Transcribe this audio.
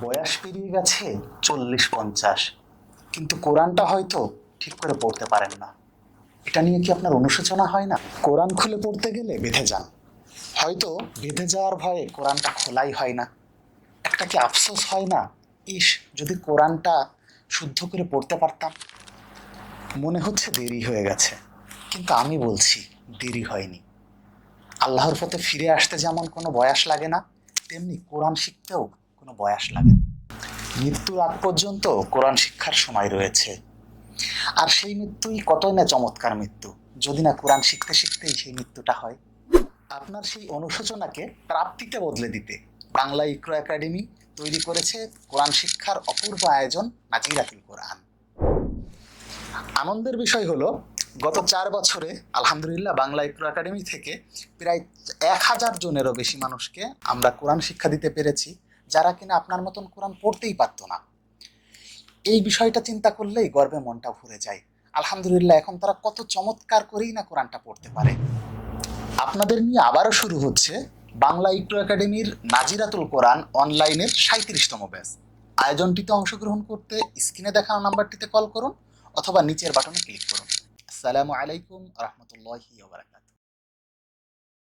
বয়স পেরিয়ে গেছে 40-50, কিন্তু কোরআনটা হয়তো ঠিক করে পড়তে পারেন না। এটা নিয়ে কি আপনার অনুশোচনা হয় না? কোরআন খুলে পড়তে গেলে বেঁধে যান, হয়তো বেঁধে যাওয়ার ভয়ে কোরআনটা খোলাই হয় না। একটা কি আফসোস হয় না, ইস যদি কোরআনটা শুদ্ধ করে পড়তে পারতাম। মনে হচ্ছে দেরি হয়ে গেছে, কিন্তু আমি বলছি দেরি হয়নি। আল্লাহর পথে ফিরে আসতে যেমন কোনো বয়স লাগে না, তেমনি কোরআন শিখতেও কোনো বয়স লাগে না। মৃত্যুর আগ পর্যন্ত কোরআন শিক্ষার সময় রয়েছে। আর সেই মৃত্যুই কতই না চমৎকার মৃত্যু, যদি না কোরআন শিখতে শিখতেই সেই মৃত্যুটা হয়। আপনার সেই অনুশোচনাকে প্রাপ্তিতে বদলে দিতে বাংলা ইকরো একাডেমি তৈরি করেছে কোরআন শিক্ষার অপূর্ব আয়োজন নাজিরাতুল কোরআন। আনন্দের বিষয় হলো, গত 4 বছরে আলহামদুলিল্লাহ বাংলা ইকরো একাডেমি থেকে প্রায় 1000 জনেরও বেশি মানুষকে আমরা কোরআন শিক্ষা দিতে পেরেছি, যারা কিনা আপনার মতন কোরআন পড়তেই পারতো না। এই বিষয়টা চিন্তা করলেই গর্বে মনটা ভরে যায়। আলহামদুলিল্লাহ এখন তারা কত চমৎকার করেই না কোরআনটা পড়তে পারে। আপনাদের নিয়ে আবারও শুরু হচ্ছে বাংলা ইকরো একাডেমির নাজিরাতুল কোরআন অনলাইনের 37তম ব্যাচ। আয়োজনটিতে অংশগ্রহণ করতে স্ক্রিনে দেখানো নাম্বারটিতে কল করুন অথবা নিচের বাটনে ক্লিক করুন। আসসালামু আলাইকুম রহমতুল্লাহি ওয়া বারাকাতুহু।